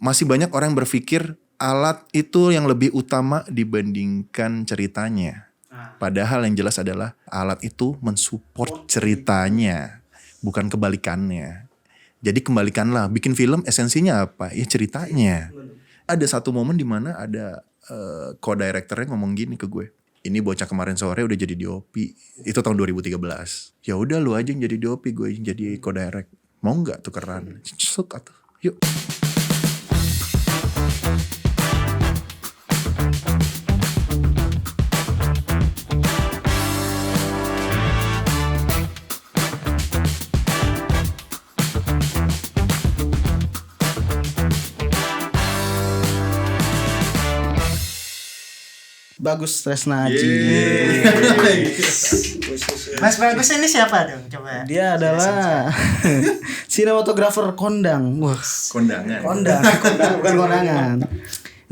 masih banyak orang yang berpikir alat itu yang lebih utama dibandingkan ceritanya. Padahal yang jelas adalah alat itu mensupport ceritanya, bukan kebalikannya. Jadi kembalikanlah, bikin film esensinya apa? Ya ceritanya. Ada satu momen di mana ada co-directornya ngomong gini ke gue. Ini bocah kemarin sore udah jadi DOP. Itu tahun 2013. Ya udah lu aja yang jadi DOP, gue yang jadi co-direct. Mau nggak tukeran? Suk atuh. Yuk. Bagus Tresnaji. Mas Bagus ini siapa dong? Coba. Dia adalah sinematografer kondang. Wah, Kondangan. kondang bukan kondangan.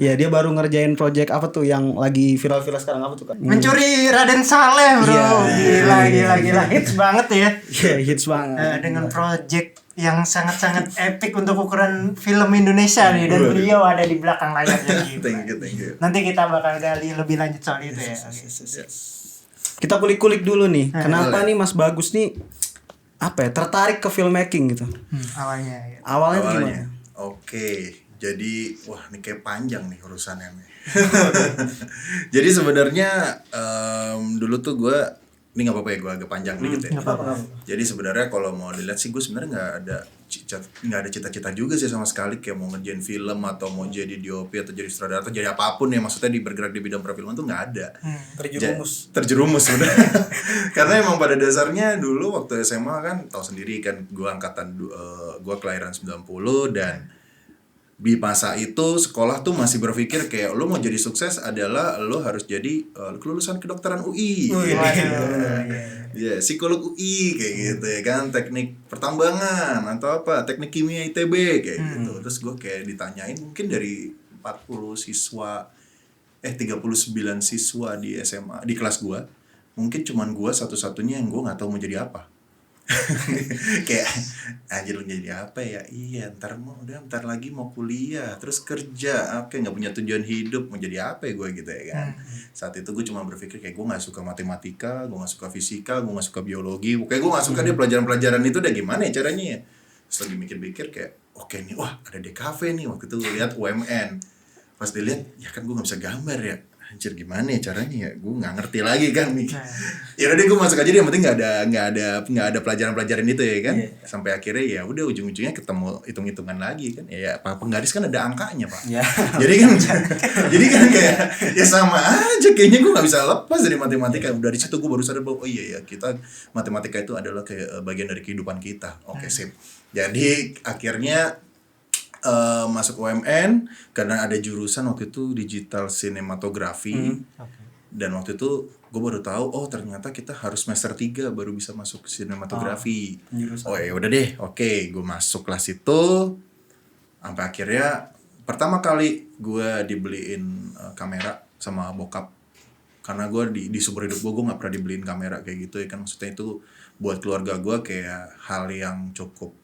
Ya, dia baru ngerjain project apa tuh yang lagi viral-viral sekarang apa tuh kan? Mencuri Raden Saleh, bro. Iya. Gila hits banget ya. Iya, hits banget. Dengan project yang sangat-sangat epic untuk ukuran film Indonesia nih, dan beliau ada di belakang layarnya gitu. Thank you. Nanti kita bakal gali lebih lanjut soal itu ya. Kita kulik-kulik dulu nih. Kenapa nih Mas Bagus nih tertarik ke filmmaking gitu? Awalnya. Awalnya gimana? Oke. Jadi, wah ini kayak panjang nih urusannya nih. Jadi sebenarnya dulu tuh gue, ini nggak apa-apa ya gue agak panjang dikit ya. Jadi sebenarnya kalau mau dilihat sih gue sebenarnya nggak ada cita-cita juga sih sama sekali kayak mau ngerjain film atau mau jadi DOP atau jadi sutradara atau jadi apapun ya, maksudnya bergerak di bidang perfilman tuh nggak ada. Terjerumus sebenarnya. Karena emang pada dasarnya dulu waktu SMA kan tahu sendiri kan gue gue kelahiran 90 dan di masa itu sekolah tuh masih berpikir kayak lo mau jadi sukses adalah lo harus jadi kelulusan kedokteran UI. Psikolog UI kayak gitu ya kan, teknik pertambangan atau apa, teknik kimia ITB kayak gitu. Terus gue kayak ditanyain mungkin dari 39 siswa di SMA di kelas gue, mungkin cuman gue satu-satunya yang gue nggak tahu mau jadi apa. Kayak anjir lu jadi apa ya? Iya ntar lagi mau kuliah terus kerja, oke nggak punya tujuan hidup, mau jadi apa ya gue gitu ya kan. Saat itu gue cuma berpikir kayak gue nggak suka matematika, gue nggak suka fisika, gue nggak suka biologi, kayak gue nggak suka deh pelajaran-pelajaran itu udah gimana ya caranya ya. Terus lagi mikir-mikir kayak oke nih, wah ada DKV nih, waktu itu gue lihat UMN, pas dilihat ya kan gue nggak bisa gambar ya. Anjir gimana ya caranya ya, gue nggak ngerti lagi kan nih. Ya udah deh gue masuk aja deh, yang penting nggak ada pelajaran itu ya kan. Sampai akhirnya ya udah ujung-ujungnya ketemu hitung-hitungan lagi kan. Ya penggaris kan ada angkanya pak. Jadi kan kayak ya sama aja kayaknya gue nggak bisa lepas dari matematika. Udah di situ gue baru sadar bahwa oh iya ya kita matematika itu adalah kayak bagian dari kehidupan kita. Oke sip. Jadi akhirnya masuk UMN karena ada jurusan waktu itu digital sinematografi. Dan waktu itu gue baru tahu oh ternyata kita harus semester 3 baru bisa masuk sinematografi. Oh ya udah deh, oke, gue masuk kelas itu sampai akhirnya pertama kali gue dibeliin kamera sama bokap. Karena gue di seumur hidup gue nggak pernah dibeliin kamera kayak gitu ya kan, maksudnya itu buat keluarga gue kayak hal yang cukup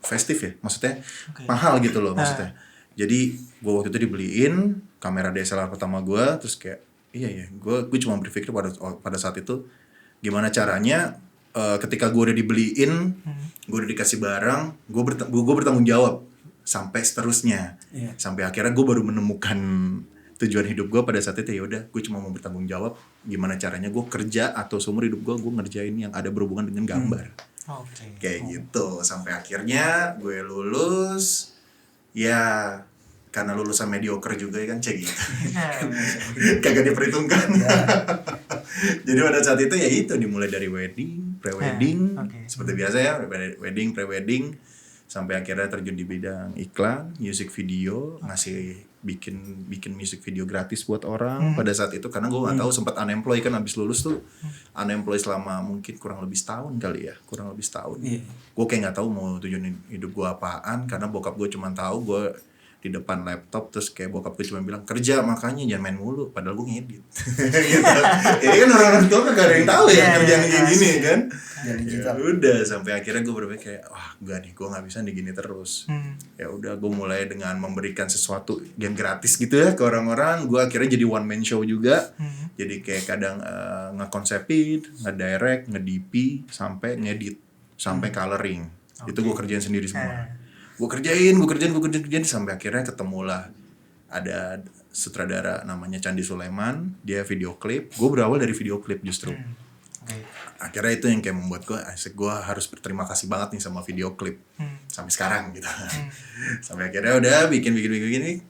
festif ya, maksudnya mahal gitu loh maksudnya. Jadi gue waktu itu dibeliin kamera DSLR pertama gue, terus kayak iya gue cuma berpikir pada saat itu gimana caranya ketika gue udah dibeliin, gue udah dikasih barang, gue bertanggung jawab sampai seterusnya. Sampai akhirnya gue baru menemukan tujuan hidup gue pada saat itu. Ya udah gue cuma mau bertanggung jawab gimana caranya gue kerja atau seumur hidup gue ngerjain yang ada berhubungan dengan gambar. Kayak gitu sampai akhirnya gue lulus ya, karena lulusan mediocre juga ya kan, cek gitu. Kagak diperhitungkan. Jadi pada saat itu ya itu dimulai dari wedding, pre-wedding, seperti biasa ya, wedding, pre-wedding, sampai akhirnya terjun di bidang iklan, music video, ngasih bikin music video gratis buat orang pada saat itu, karena gue nggak tahu, sempat unemployed kan, abis lulus tuh unemployed selama mungkin kurang lebih setahun kali ya, Gue kayak nggak tahu mau tujuan hidup gue apaan, karena bokap gue cuma tahu gue di depan laptop, terus kayak bokap gue cuma bilang kerja makanya jangan main mulu, padahal gue ngedit. Gitu. Ini kan orang-orang tua kan gak ada yang tahu ya kerjaan kayak gini kan. Ya udah sampai akhirnya gue berpikir kayak wah enggak nih, gue nggak bisa nih gini terus. Ya udah gue mulai dengan memberikan sesuatu yang gratis gitu ya ke orang-orang. Gue akhirnya jadi one man show juga. Jadi kayak kadang ngekonsepin, ngedirect, nge-DP, sampai ngedit, sampai coloring. Itu gue kerjain sendiri semua. Gue kerjain sampai akhirnya ketemulah ada sutradara namanya Candi Sulaiman, dia video klip. Gue berawal dari video klip justru. Akhirnya itu yang kayak membuat gue harus berterima kasih banget nih sama video klip sampai sekarang gitu. Sampai akhirnya udah bikin.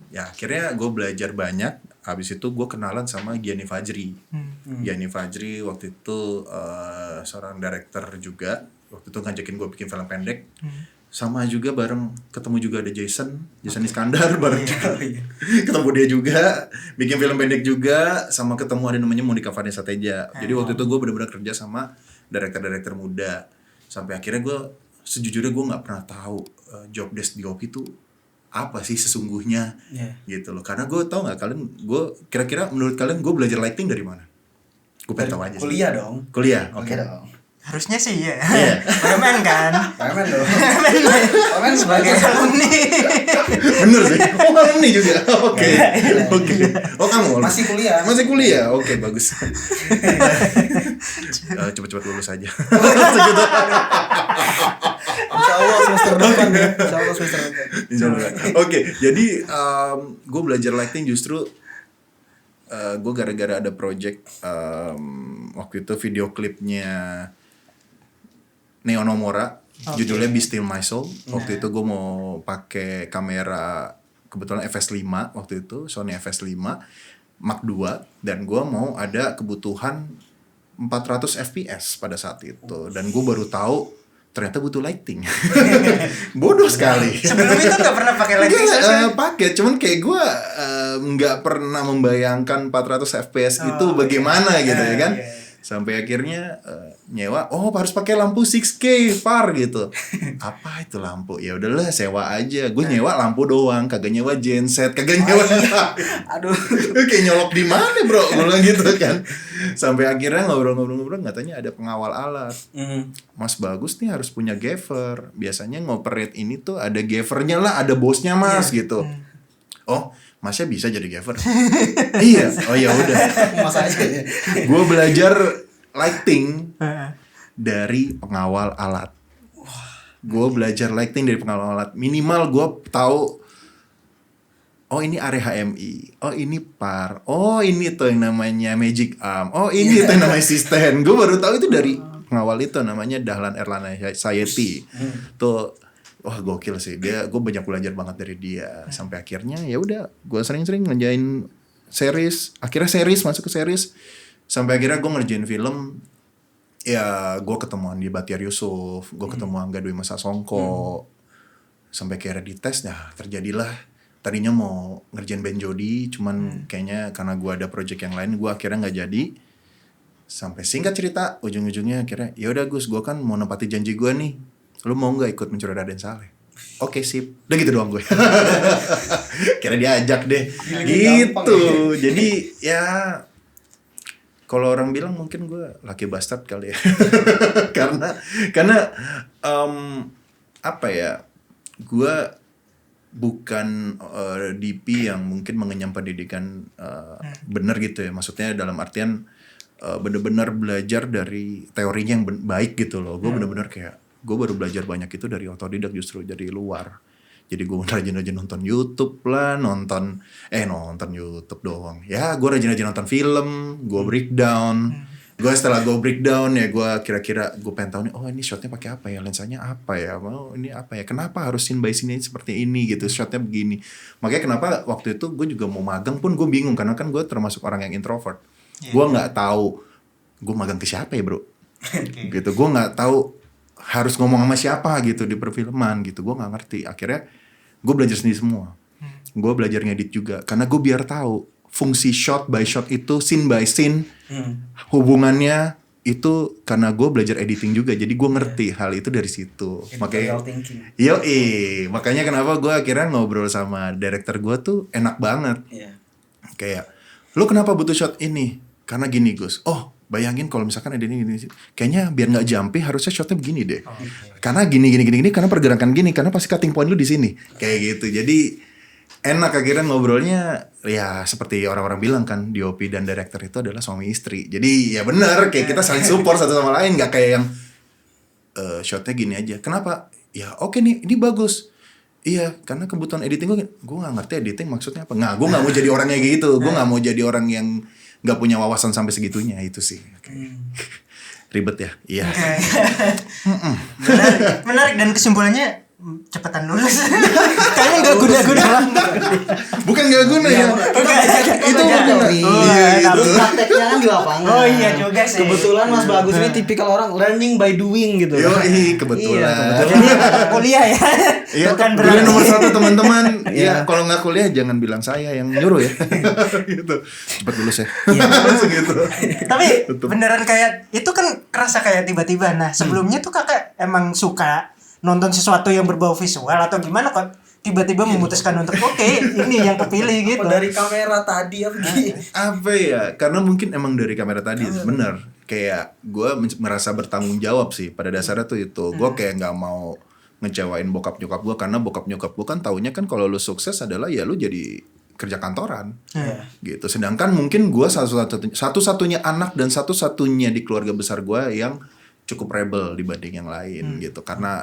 Ya akhirnya gue belajar banyak. Habis itu gue kenalan sama Gianni Fajri. Gianni Fajri waktu itu seorang director juga. Waktu itu ngajakin gue bikin film pendek. Sama juga ketemu juga ada Jason Iskandar bareng juga. Ketemu dia juga, bikin film pendek juga, sama ketemu ada namanya Monica Vanessa Teja. Jadi waktu itu gue benar-benar kerja sama director muda. Sampai akhirnya sejujurnya gue nggak pernah tahu job desk di OP itu apa sih sesungguhnya, gitu loh. Karena gue tau nggak kira-kira menurut kalian gue belajar lighting dari mana? Gue pengen tahu aja. Kuliah dong. Kuliah, oke. Harusnya sih ya. Premen kan? Premen dong. Premen sebagai alumni. Bener sih. Oh alumni juga. Oke. Oh kamu masih kuliah. Masih kuliah. Oke, bagus. Cepet-cepet lulus aja. Insyaallah semester depan ya. Insyaallah. Oke, jadi gue belajar lighting justru gue gara-gara ada project waktu itu video klipnya Neo Nomura, judulnya Be Still My Soul. Waktu itu gue mau pakai kamera kebetulan FS5 waktu itu, Sony FS5 Mark II, dan gue mau ada kebutuhan 400 fps pada saat itu, dan gue baru tahu ternyata butuh lighting. Bodoh sekali. Sebelum itu nggak pernah pakai lighting? Pakai, cuman kayak gue nggak pernah membayangkan 400 fps itu bagaimana gitu ya kan. Sampai akhirnya nyewa, harus pakai lampu 6K par gitu. Apa itu lampu? Ya udahlah sewa aja. Gue nyewa lampu doang, kagak nyewa genset, kagak nyewa. Aduh, kayak nyolok di mana bro? Gue bilang gitu kan. Sampai akhirnya ngobrol katanya ada pengawal alat. Mas Bagus nih harus punya gaffer. Biasanya ngoperate ini tuh ada gaffernya lah, ada bosnya mas gitu. Oh, Masnya bisa jadi gaffer? Iya. Oh ya udah. Mas aja ya. Gue belajar lighting dari pengawal alat. Gue belajar lighting dari pengawal alat. Minimal gue tahu. Oh ini area HMI. Oh ini par. Oh ini tuh yang namanya magic arm. Oh ini tuh yang namanya asisten. Gue baru tahu itu dari pengawal itu, namanya Dahlan Erlana Sayeti. Tuh. Wah gokil sih, gue banyak belajar banget dari dia. Sampai akhirnya ya udah, gue sering-sering ngerjain series. Akhirnya masuk ke series. Sampai akhirnya gue ngerjain film. Ya gue ketemu Andi Batiar Yusuf, gue ketemu Angga Dwi Masa Songko. Sampai akhirnya dites, terjadilah. Tadinya mau ngerjain Ben Jody, cuman kayaknya karena gue ada project yang lain, gue akhirnya nggak jadi. Sampai singkat cerita, ujung-ujungnya akhirnya, yaudah Gus, gue kan mau nepati janji gue nih. Lu mau gak ikut mencuri Raden Saleh? Oke sip. Udah gitu doang gue. Kira diajak deh. Gitu. Jadi ya kalau orang bilang mungkin gue laki bastard kali ya. karena apa ya? Gue bukan DP yang mungkin mengenyam pendidikan bener gitu ya. Maksudnya dalam artian bener-bener belajar dari teorinya yang baik gitu loh. Gue bener-bener kayak gue baru belajar banyak itu dari otodidak, justru dari luar. Jadi gue rajin-rajin nonton YouTube lah, nonton YouTube doang. Ya gue rajin-rajin nonton film, gue breakdown. Gue setelah gue breakdown ya gue kira-kira gue pengen tahu nih, oh ini shotnya pakai apa ya, lensanya apa ya, ini apa ya, kenapa harus scene by scene seperti ini gitu, shotnya begini. Makanya kenapa waktu itu gue juga mau magang pun gue bingung, karena kan gue termasuk orang yang introvert. Gue nggak tahu gue magang ke siapa ya bro. Gitu, gue nggak tahu harus ngomong sama siapa gitu di perfilman gitu, gue nggak ngerti. Akhirnya gue belajar sendiri semua. Gue belajar ngedit juga karena gue biar tahu fungsi shot by shot itu, scene by scene, hubungannya itu karena gue belajar editing juga, jadi gue ngerti hal itu dari situ. Editorial thinking. Makanya kenapa gue akhirnya ngobrol sama director gue tuh enak banget. Iya. Kayak, lu kenapa butuh shot ini? Karena gini Gus. Oh, bayangin kalau misalkan ada ini, kayaknya biar nggak jumpy harusnya shotnya begini deh. Karena gini, karena pergerakan gini, karena pasti cutting point lu di sini. Kayak gitu. Jadi enak akhirnya ngobrolnya, ya seperti orang-orang bilang kan, DOP dan director itu adalah suami istri. Jadi ya benar, kayak kita saling support satu sama lain, nggak kayak yang shotnya gini aja. Kenapa? Ya oke nih, ini bagus. Iya, karena kebutuhan editing gue nggak ngerti editing maksudnya apa. Gue nggak mau jadi orangnya gitu. Gue nggak mau jadi orang yang nggak punya wawasan sampai segitunya, itu sih. Ribet ya, iya. Menarik dan kesimpulannya cepetan lulus. Kayaknya nggak guna-guna. Bukan nggak guna ya. Itu benar. Iya, tapi prakteknya kan di lapangan. Oh iya juga sih. Kebetulan Mas Bagus ini tipikal orang learning by doing gitu. Kebetulan. Jadi kuliah ya. Iya, Bukan kuliah berarti. nomor 1 teman-teman. Ya, kalau nggak kuliah jangan bilang saya yang nyuruh ya. Gitu. Cepet lulus ya. Langsung gitu. Tapi beneran kayak itu kan kerasa kayak tiba-tiba. Nah sebelumnya tuh kakak emang suka nonton sesuatu yang berbau visual atau gimana kok tiba-tiba memutuskan untuk oke, ini yang kepilih gitu. Dari kamera tadi Apa ya? Karena mungkin emang dari kamera tadi bener. Kayak gue merasa bertanggung jawab sih pada dasarnya tuh itu. Gue kayak nggak mau ngecewain bokap nyokap gue, karena bokap nyokap gue kan taunya kan kalau lu sukses adalah ya lu jadi kerja kantoran. Gitu. Sedangkan mungkin gue satu-satunya anak dan satu-satunya di keluarga besar gue yang cukup rebel dibanding yang lain gitu. Karena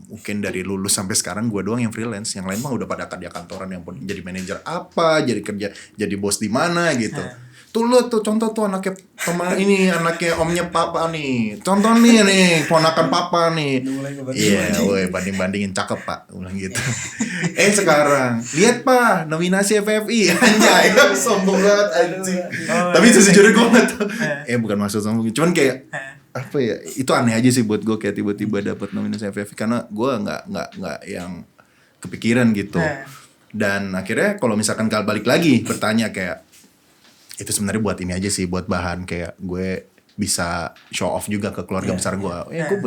mungkin dari lulus sampai sekarang gue doang yang freelance, yang lain mah udah pada kerja kantoran, yang pun jadi manajer apa, jadi kerja, jadi bos di mana gitu. Tuh lu tuh contoh tuh anaknya anaknya omnya papa nih, contoh nih ponakan papa nih. Iya, woi bandingin cakep pak, ulang gitu. Sekarang lihat pak nominasi FFI, anjay, sombong banget anjing. Tapi sejujurnya gue nggak tahu. Bukan maksud sombong, cuman kayak apa ya, itu aneh aja sih buat gue, kayak tiba-tiba dapat nominasi FFI, karena gue nggak yang kepikiran gitu. Dan akhirnya kalau misalkan balik lagi bertanya kayak itu sebenarnya buat ini aja sih, buat bahan kayak gue bisa show off juga ke keluarga besar gue.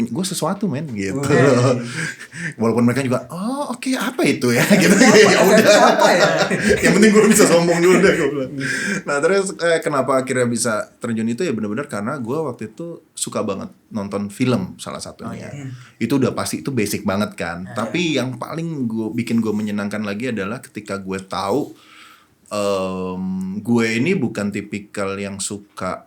Gue sesuatu men gitu. Walaupun mereka juga oke, apa itu ya gitu. Ya udah. Yang penting gue bisa sombong dulu deh gue bilang. Nah terus kenapa akhirnya bisa terjun itu ya benar-benar karena gue waktu itu suka banget nonton film salah satunya. Itu udah pasti, itu basic banget kan. Tapi yang paling bikin gue menyenangkan lagi adalah ketika gue tahu gue ini bukan tipikal yang suka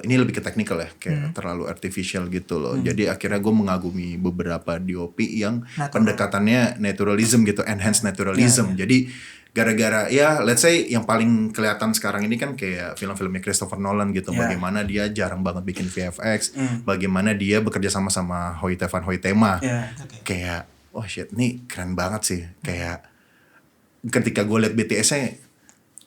ini lebih ke teknikal ya, kayak terlalu artificial gitu loh. Jadi akhirnya gue mengagumi beberapa DOP yang pendekatannya naturalism gitu, enhanced naturalism. Jadi gara-gara ya let's say yang paling kelihatan sekarang ini kan kayak film-filmnya Christopher Nolan gitu. Bagaimana dia jarang banget bikin VFX, bagaimana dia bekerja sama Hoyte van Hoytema. Kayak shit, nih keren banget sih. Kayak ketika gue liat BTS-nya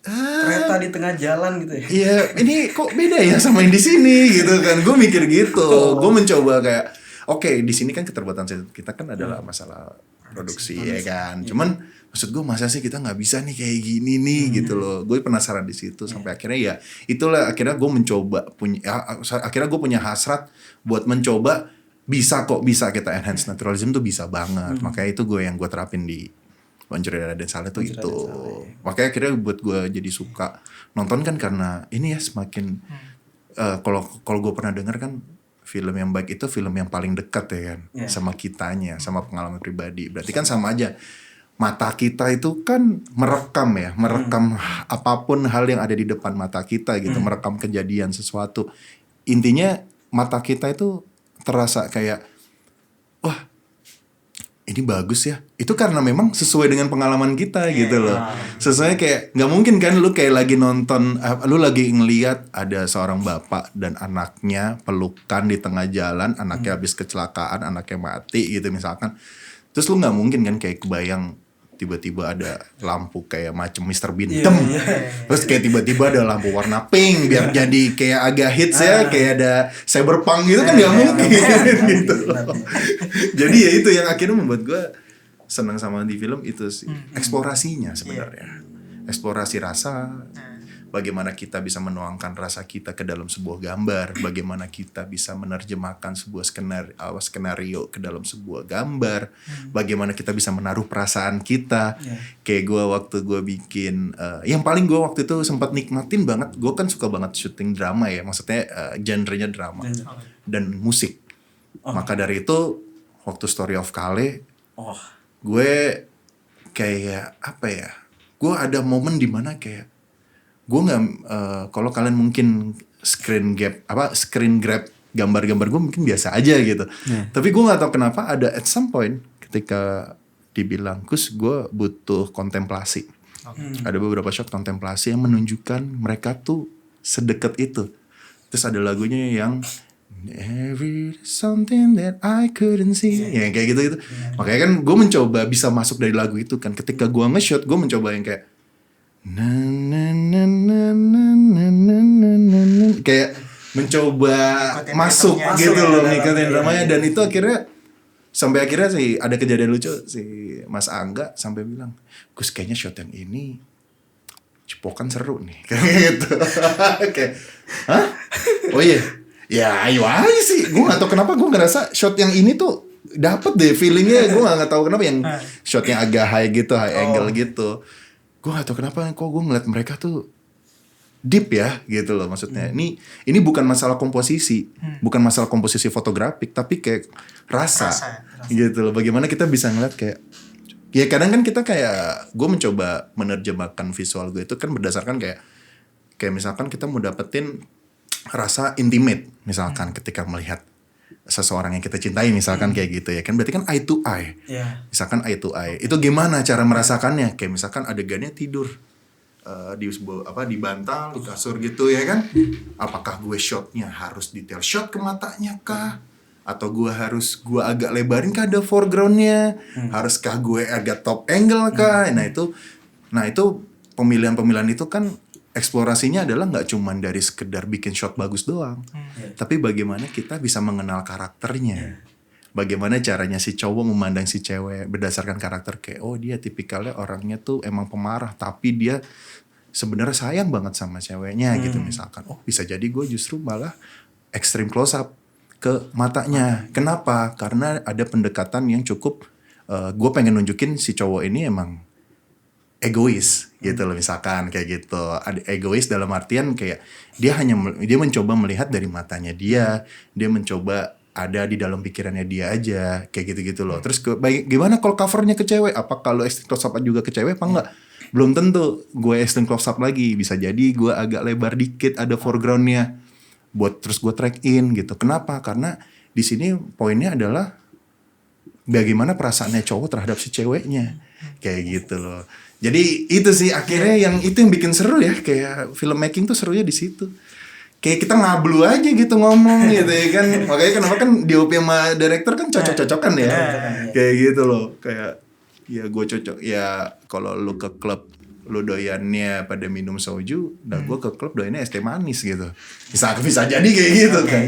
kereta di tengah jalan gitu ya. Iya, ini kok beda ya sama yang di sini gitu kan. Gue mikir gitu. Gue mencoba kayak oke, di sini kan keterbatasan kita kan adalah masalah produksi ya kan. Cuman maksud gue masa sih kita nggak bisa nih kayak gini nih gitu loh. Gue penasaran di situ sampai akhirnya ya itulah akhirnya gue mencoba akhirnya gue punya hasrat buat mencoba bisa kita enhance naturalism tuh bisa banget. Makanya itu gue terapin di Pencuri Raden Saleh tuh itu. Makanya akhirnya buat gue jadi suka nonton kan karena ini ya semakin kalau gue pernah dengar kan film yang baik itu film yang paling dekat ya kan sama kitanya, sama pengalaman pribadi. Berarti kan sama aja. Mata kita itu kan merekam apapun hal yang ada di depan mata kita gitu, merekam kejadian sesuatu. Intinya mata kita itu terasa kayak wah, ini bagus ya. Itu karena memang sesuai dengan pengalaman kita gitu loh. Sesuai kayak nggak mungkin kan lu kayak lagi nonton, lu lagi ngelihat ada seorang bapak dan anaknya pelukan di tengah jalan, anaknya habis kecelakaan, anaknya mati gitu misalkan. Terus lu nggak mungkin kan kayak kebayang tiba-tiba ada lampu kayak macam Mr. Bean terus kayak tiba-tiba ada lampu warna pink biar jadi kayak agak hits ya, kayak ada cyberpunk gitu kan nggak mungkin gitu. Jadi ya itu yang akhirnya membuat gue senang sama di film itu sih, eksplorasinya sebenarnya, eksplorasi rasa, bagaimana kita bisa menuangkan rasa kita ke dalam sebuah gambar, bagaimana kita bisa menerjemahkan sebuah skenario ke dalam sebuah gambar, bagaimana kita bisa menaruh perasaan kita. Kayak gue waktu gue bikin, yang paling gue waktu itu sempat nikmatin banget, gue kan suka banget syuting drama ya, maksudnya genrenya drama dan musik. Maka dari itu waktu Story of Kale, gue kayak apa ya? Gue ada momen dimana kayak gue nggak, kalau kalian mungkin screen grab gambar-gambar gue mungkin biasa aja gitu. Tapi gue nggak tahu kenapa ada at some point ketika dibilang Kus, gue butuh kontemplasi. Ada beberapa shot kontemplasi yang menunjukkan mereka tuh sedekat itu. Terus ada lagunya yang Every something that I couldn't see, ya kayak gitu. Makanya kan gue mencoba bisa masuk dari lagu itu kan. Ketika gue nge-shot, gue mencoba yang kayak kayak mencoba masuk gitu loh, ngikutin dramanya. Dan itu akhirnya sampai akhirnya sih ada kejadian lucu, si Mas Angga sampai bilang, Gus kayaknya shot yang ini cipokan seru nih kayak gitu. Kayak hah? Oh iya, ya ayo aja sih. Gue gak tau kenapa gue ngerasa shot yang ini tuh dapet deh feelingnya. Gue gak tahu kenapa yang shotnya agak high gitu, high angle gitu. Gue gak tau kenapa kok gue ngeliat mereka tuh deep ya gitu loh. Maksudnya ini bukan masalah komposisi, bukan masalah komposisi fotografik, tapi kayak rasa gitu loh. Bagaimana kita bisa ngeliat kayak, ya kadang kan kita kayak, gue mencoba menerjemahkan visual gue itu kan berdasarkan kayak misalkan kita mau dapetin rasa intimate misalkan ketika melihat seseorang yang kita cintai misalkan kayak gitu ya kan, berarti kan eye to eye. Misalkan eye to eye itu gimana cara merasakannya, kayak misalkan adegannya tidur di bantal di kasur gitu ya kan, apakah gue shotnya harus detail shot ke matanya kah, atau gue agak lebarin kah ada foregroundnya, haruskah gue agak top angle kah. Nah itu pemilihan itu kan eksplorasinya adalah nggak cuman dari sekedar bikin shot bagus doang, tapi bagaimana kita bisa mengenal karakternya, bagaimana caranya si cowok memandang si cewek berdasarkan karakter, kayak oh dia tipikalnya orangnya tuh emang pemarah tapi dia sebenarnya sayang banget sama ceweknya gitu misalkan. Oh bisa jadi gue justru malah extreme close up ke matanya. Kenapa? Karena ada pendekatan yang cukup gue pengen nunjukin si cowok ini emang egois gitu loh, misalkan kayak gitu. Ada egois dalam artian kayak dia mencoba melihat dari matanya dia mencoba ada di dalam pikirannya dia aja kayak gitu-gitu loh. Terus gimana kalau covernya ke cewek? Apa kalau extreme close up juga ke cewek apa enggak? Belum tentu. Gue extreme close up lagi, bisa jadi gue agak lebar dikit ada foregroundnya buat terus gue track in gitu. Kenapa? Karena di sini poinnya adalah bagaimana perasaannya cowok terhadap si ceweknya kayak gitu loh. Jadi itu sih akhirnya yang bikin seru ya, kayak filmmaking tuh serunya di situ. Kayak kita ngablu aja gitu ngomong gitu ya kan. Makanya kenapa kan DOP sama director kan cocok-cocokan ya. Kayak gitu loh. Kayak ya gue cocok ya kalau lu ke klub lu doyannya pada minum soju, dan gue ke klub doyannya es teh manis gitu. Bisa jadi kayak gitu kan.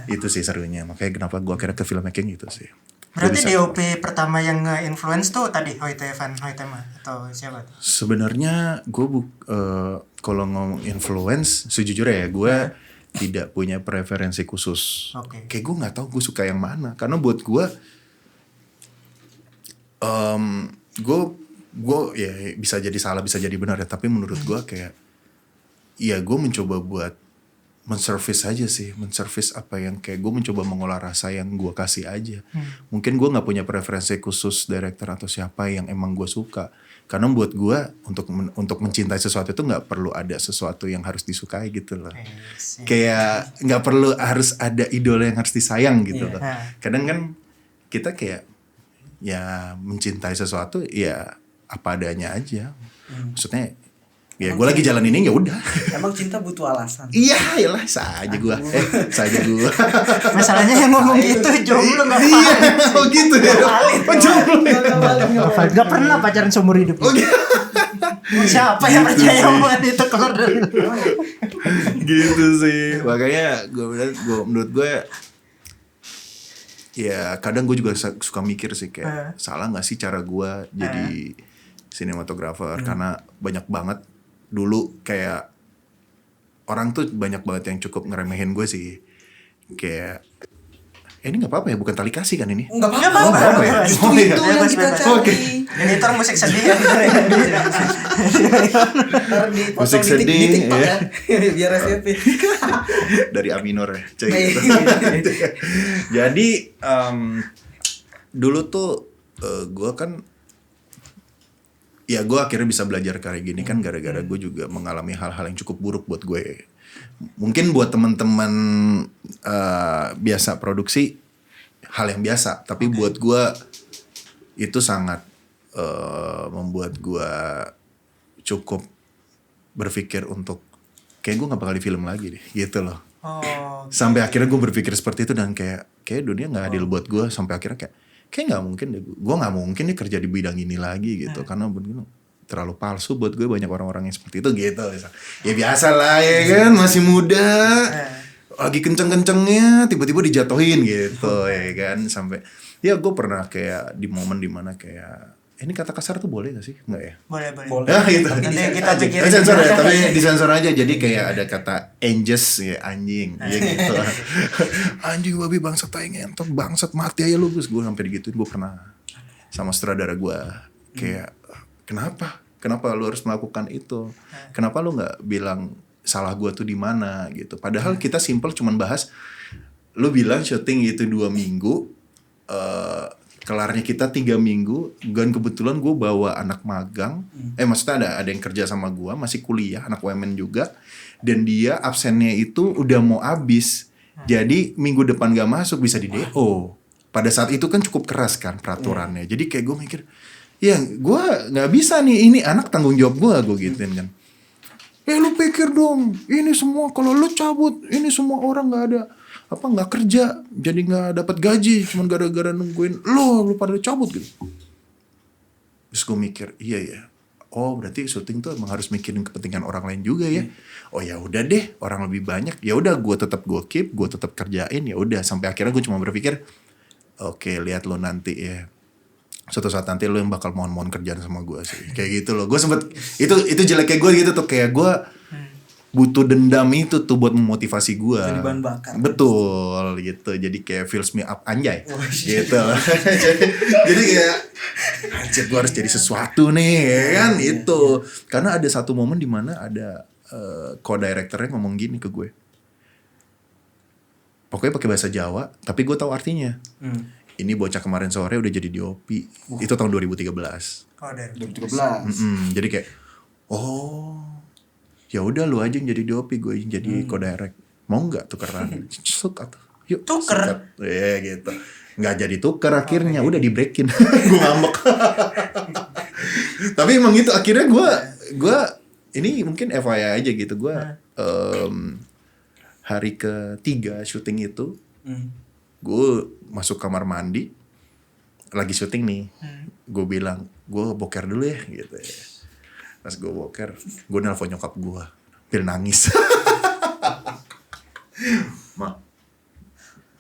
Itu sih serunya. Makanya kenapa gue akhirnya ke filmmaking itu sih. Berarti DOP pertama yang nge-influence tuh tadi Van Hoytema atau siapa tuh? Sebenarnya gue kalau ngomong influence, sejujurnya ya gue tidak punya preferensi khusus. Kayak gue nggak tahu gue suka yang mana. Karena buat gue ya bisa jadi salah bisa jadi benar ya. Tapi menurut gue kayak ya gue mencoba buat menservis aja sih, menservis apa yang kayak gue mencoba mengolah rasa yang gue kasih aja. Mungkin gue nggak punya preferensi khusus director atau siapa yang emang gue suka. Karena buat gue untuk mencintai sesuatu itu nggak perlu ada sesuatu yang harus disukai gitu loh. Kayak nggak perlu harus ada idola yang harus disayang gitu loh. Kadang kan kita kayak ya mencintai sesuatu ya apa adanya aja. Maksudnya ya gue lagi jalan ini ya udah. Emang cinta butuh alasan. Iya, iyalah saja gue. Masalahnya yang ngomong gitu jomblo enggak valid. Iya, oh gitu ya. Oh jomblo. Enggak pernah pacaran seumur hidup. Oh gitu. Siapa yang percaya omongan itu keluar dari lu? Gitu sih. Makanya menurut gue ya kadang gue juga suka mikir sih kayak salah enggak sih cara gue jadi sinematografer, karena banyak banget dulu kayak orang tuh banyak banget yang cukup ngeremehin gue sih. Kayak ini nggak apa-apa ya, bukan tali kasih kan ini? Enggak Nggak apa-apa. apa-apa ya? Justru Oh, iya. itu yang Bebas, kita bebas. cari. Oke. Editor musik sedih ya. Ntar dipotong Musik di sedih, TikTok ya. ya. Biar FYP. Dari A minor ya, cuy. Iya. Gitu. Jadi dulu tuh gue kan, ya gue akhirnya bisa belajar kayak gini kan gara-gara gue juga mengalami hal-hal yang cukup buruk buat gue. Mungkin buat teman-teman biasa produksi hal yang biasa, tapi buat gue itu sangat membuat gue cukup berpikir untuk kayak gue nggak bakal di film lagi deh, gitu loh. Oh. Sampai akhirnya gue berpikir seperti itu dan kayak dunia nggak adil buat gue. Sampai akhirnya kayak nggak mungkin deh, gue nggak mungkin nih kerja di bidang ini lagi gitu, karena begini terlalu palsu buat gue, banyak orang-orang yang seperti itu gitu. Ya biasa lah ya kan, masih muda, lagi kenceng-kencengnya tiba-tiba dijatuhin gitu ya kan. Sampai ya gue pernah kayak di momen dimana kayak ini kata kasar tuh boleh gak sih? Enggak ya? Boleh. Ya gitu. Nanti kita pikirin. Sensor ya, tapi disensor aja. Jadi kayak ada kata anges ya, anjing ya gitu. Anjing babi bangsat tai ngentot, bangsat mati aja lu. Gue sampai digituin. Gue pernah sama sutradara gue kayak kenapa lu harus melakukan itu? Kenapa lu nggak bilang salah gue tuh di mana gitu? Padahal kita simple cuman bahas, lu bilang syuting itu 2 minggu, kelarnya kita 3 minggu, dan kebetulan gue bawa anak magang, maksudnya ada yang kerja sama gue, masih kuliah, anak UMN juga, dan dia absennya itu udah mau habis, jadi minggu depan gak masuk, bisa di DO. Pada saat itu kan cukup keras kan peraturannya, jadi kayak gue mikir, ya gue gak bisa nih, ini anak tanggung jawab gue gituin kan. Lu pikir dong, ini semua kalau lu cabut, ini semua orang gak ada nggak kerja, jadi nggak dapat gaji cuman gara-gara nungguin lu pada cabut gitu. Terus gue mikir, iya ya, oh berarti syuting tuh emang harus mikirin kepentingan orang lain juga ya. Oh ya udah deh, orang lebih banyak, ya udah gue tetap kerjain, ya udah. Sampai akhirnya gue cuma berpikir, oke, lihat lo nanti ya, suatu saat nanti lo yang bakal mohon kerjaan sama gue sih, kayak gitu loh. Gue sempet itu jeleknya gue gitu tuh, kayak gue butuh dendam itu tuh buat memotivasi gue. Jadi bahan bakar. Betul gitu. Jadi kayak fills me up anjay. Gitu. jadi kayak anjir gue harus jadi sesuatu nih ya kan itu. Karena ada satu momen di mana ada co-directornya ngomong gini ke gue. Pokoknya pakai bahasa Jawa, tapi gue tahu artinya. Ini bocah kemarin sore udah jadi DOP. Itu tahun 2013. Oh, dari 2013. Jadi kayak ya udah lu aja yang jadi DOP, gue yang jadi co-direct. Mau nggak tukeran? Suka tuh. Yuk. Tuker. Ya gitu. Nggak jadi tuker akhirnya, udah di-breakin. Gue ngambek. Tapi emang gitu akhirnya gue ini mungkin FYI aja gitu, gue hari ketiga syuting itu gue masuk kamar mandi lagi syuting nih, gue bilang gue boker dulu ya gitu ya. Pas gue boker, gue nelfon nyokap gue, hampir nangis. Mak,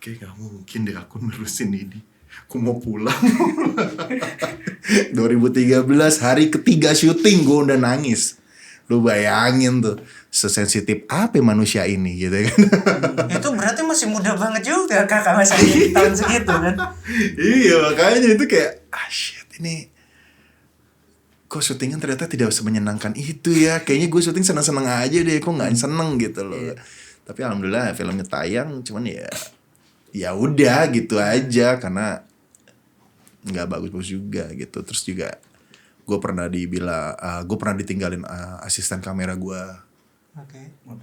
kayak gak mungkin deh aku nerusin ini. Aku mau pulang. 2013 hari ketiga syuting gue udah nangis. Lu bayangin tuh, sesensitif apa manusia ini gitu kan. Itu berarti masih muda banget juga kakak masih di tahun segitu kan. Iya makanya itu kayak shit ini kok syutingan ternyata tidak semenyenangkan itu ya. Kayaknya gue syuting seneng-seneng aja deh, kok nggak seneng gitu loh. Tapi alhamdulillah filmnya tayang, cuman ya udah gitu aja karena nggak bagus-bagus juga gitu. Terus juga gue pernah ditinggalin asisten kamera gue.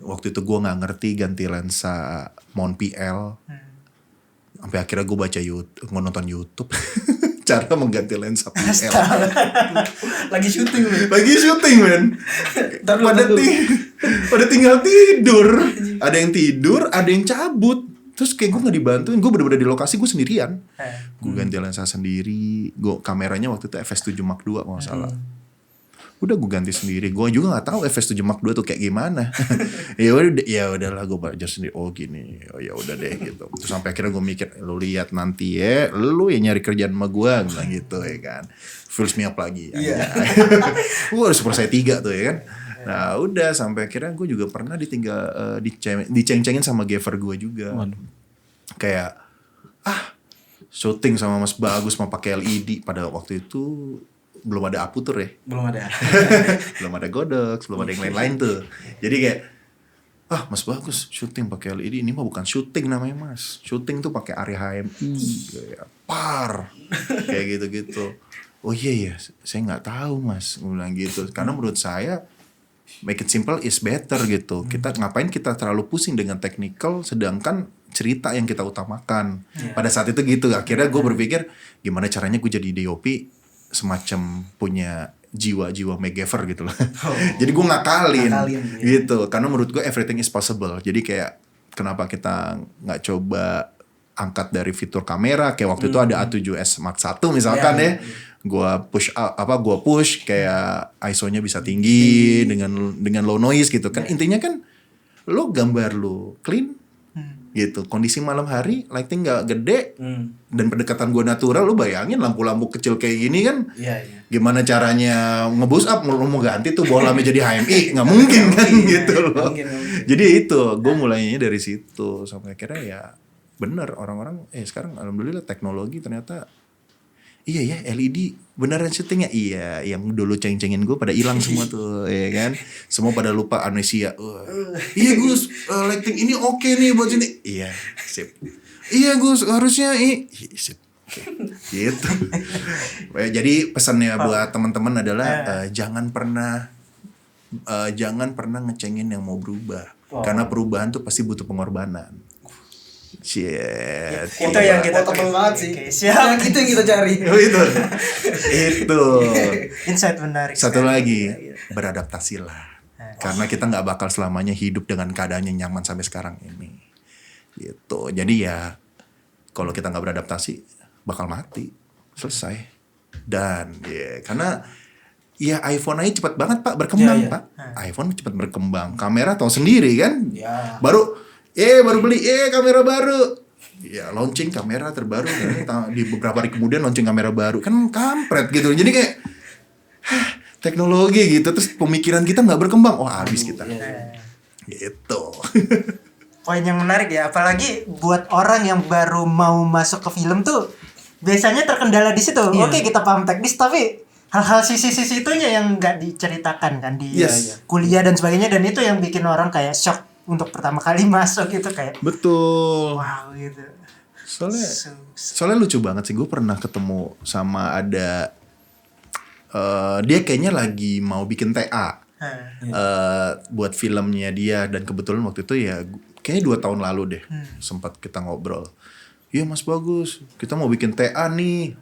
Waktu itu gue nggak ngerti ganti lensa Mon PL. Sampai akhirnya gue nonton YouTube cara mengganti lensa PL. Lagi syuting men. Pada tinggal tidur. Ada yang tidur, ada yang cabut. Terus kayak gue gak dibantuin. Gue bener-bener di lokasi gue sendirian. Gue ganti lensa sendiri. Kameranya waktu itu FS7 Mark II kalau gak salah. Udah gue ganti sendiri. Gue juga gak tahu FS7 Mark II tuh kayak gimana. ya udahlah gue belajar sendiri. Oh gini. Oh ya udah deh gitu. Terus sampai akhirnya gue mikir, lu lihat nanti ya, lu yang nyari kerjaan sama gue gitu ya kan. Fills me up lagi. Gue harus selesai 3 tuh ya kan. Nah udah sampai akhirnya gue juga pernah diceng-cengin sama gaffer gue juga. Kayak syuting sama Mas Bagus mau pakai LED. Pada waktu itu belum ada Aputur ya. Belum ada. Belum ada Godox, belum ada yang lain-lain tuh. Jadi kayak Mas Bagus syuting pakai LED, ini mah bukan syuting namanya Mas. Syuting tuh pakai area HMI. Kayak kayak gitu-gitu. Oh iya saya nggak tahu Mas, gue bilang gitu. Karena menurut saya make it simple is better gitu. Kita ngapain kita terlalu pusing dengan technical, sedangkan cerita yang kita utamakan. Pada saat itu gitu. Akhirnya gue berpikir gimana caranya gue jadi DOP semacam punya jiwa-jiwa MacGyver gitu loh. Jadi gue ngakalin gitu. Karena menurut gue everything is possible. Jadi kayak kenapa kita nggak coba angkat dari fitur kamera kayak waktu itu ada A7S Mark 1 misalkan gue push kayak ISO-nya bisa tinggi dengan low noise gitu kan. Intinya kan lo gambar lo clean gitu, kondisi malam hari lighting nggak gede dan pendekatan gue natural. Lu bayangin lampu-lampu kecil kayak gini kan, gimana caranya nge-boost up, mau ganti tuh bolamnya jadi HMI, nggak mungkin kan gitu loh. Jadi itu gue mulainya dari situ sampai akhirnya ya bener orang-orang sekarang alhamdulillah teknologi ternyata iya ya LED beneran syutingnya. Iya, yang dulu ceng-cengin gue pada hilang semua tuh, ya kan? Semua pada lupa amnesia. Iya Gus, lighting ini oke nih buat sini. Iya, sip. Iya Gus, harusnya sip. Gitu. Jadi pesannya buat teman-teman adalah jangan pernah ngecengin yang mau berubah. Karena perubahan tuh pasti butuh pengorbanan. Shit. Itu yang kita temen banget sih. Siap. Itu yang kita cari. Itu. Insight menarik. Satu lagi, beradaptasilah. Karena kita nggak bakal selamanya hidup dengan keadaan yang nyaman sampai sekarang ini. Gitu. Jadi ya, kalau kita nggak beradaptasi, bakal mati. Selesai. Dan karena ya iPhone aja cepet banget Pak berkembang Pak. iPhone cepet berkembang. Kamera tahu sendiri kan. Baru beli kamera baru. Ya launching kamera terbaru di beberapa hari kemudian launching kamera baru. Kan kampret gitu. Jadi kayak teknologi gitu terus pemikiran kita nggak berkembang. Habis kita. Gitu. Poin yang menarik ya, apalagi buat orang yang baru mau masuk ke film tuh biasanya terkendala di situ. Oke, kita paham teknis tapi hal-hal sisi-sisi itunya yang nggak diceritakan kan di kuliah dan sebagainya, dan itu yang bikin orang kayak shock untuk pertama kali masuk gitu kayak betul. Wow gitu. Soalnya lucu banget sih, gue pernah ketemu sama ada dia kayaknya lagi mau bikin TA buat filmnya dia, dan kebetulan waktu itu ya kayaknya 2 tahun lalu deh sempat kita ngobrol. Iya Mas Bagus, kita mau bikin TA nih.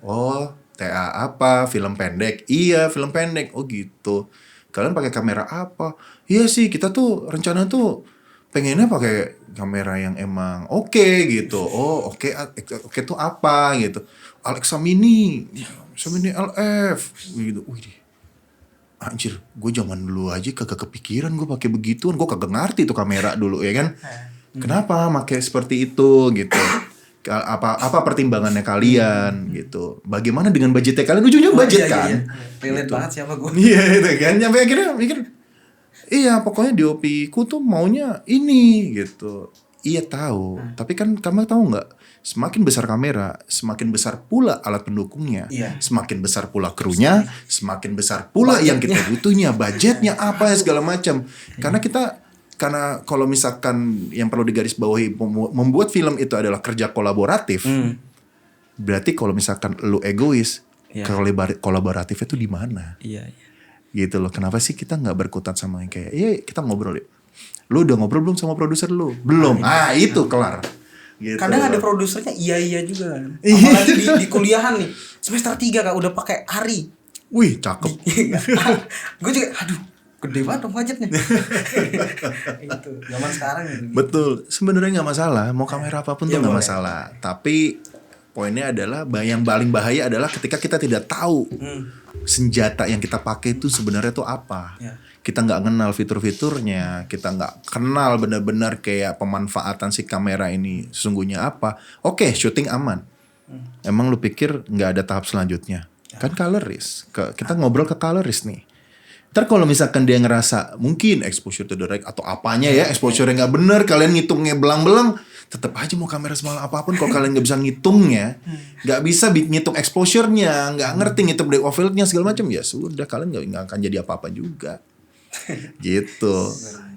TA apa? Film pendek. Iya film pendek. Oh gitu. Kalian pakai kamera apa? Iya sih kita tuh rencana tuh pengennya pakai kamera yang emang oke gitu. Oke tuh apa gitu. Alexa Mini LF gitu. Wih, anjir, gue zaman dulu aja kagak kepikiran gue pakai begituan. Gue kagak ngerti tuh kamera dulu ya kan. Kenapa pakai seperti itu gitu. Apa pertimbangannya kalian gitu. Bagaimana dengan budgetnya kalian? Ujungnya budget kan. Relate banget siapa gue. Iya itu kan. Sampai akhirnya mikir iya pokoknya DOP ku tuh maunya ini gitu. Iya tahu. Tapi kan kamu tahu nggak, semakin besar kamera, semakin besar pula alat pendukungnya, semakin besar pula krunya, semakin besar pula yang kita butuhnya, budgetnya apa segala macam. Karena kalau misalkan yang perlu digarisbawahi, membuat film itu adalah kerja kolaboratif. Berarti kalau misalkan lu egois, kolaboratifnya tuh di mana? Iya. Gitu loh. Kenapa sih kita nggak berkutat sama yang kayak kita ngobrol yuk. Lu udah ngobrol belum sama produser lu? Belum. Itu kelar. Gitu. Kadang ada produsernya iya juga. Apalagi di kuliahan nih. Semester 3 Kak udah pakai Ari. Wih, cakep. Gue juga gede banget dong budgetnya. Itu zaman sekarang gitu. Betul. Sebenarnya nggak masalah. Mau kamera apapun tuh nggak masalah. Tapi poinnya adalah yang paling bahaya adalah ketika kita tidak tahu senjata yang kita pakai itu sebenarnya tuh apa. Kita nggak kenal fitur-fiturnya, kita nggak kenal benar-benar kayak pemanfaatan si kamera ini sesungguhnya apa. Oke, syuting aman. Emang lu pikir nggak ada tahap selanjutnya? Kan colorist. Kita ngobrol ke colorist nih. Ntar kalau misalkan dia ngerasa mungkin exposure to the right atau apanya ya, exposure-nya nggak bener, kalian ngitungnya belang-belang, tetap aja mau kamera semahal apapun kalau kalian nggak bisa ngitungnya, nggak bisa ngitung exposure-nya, nggak ngerti ngitung depth of field-nya segala macam, ya sudah kalian nggak akan jadi apa-apa juga. Gitu.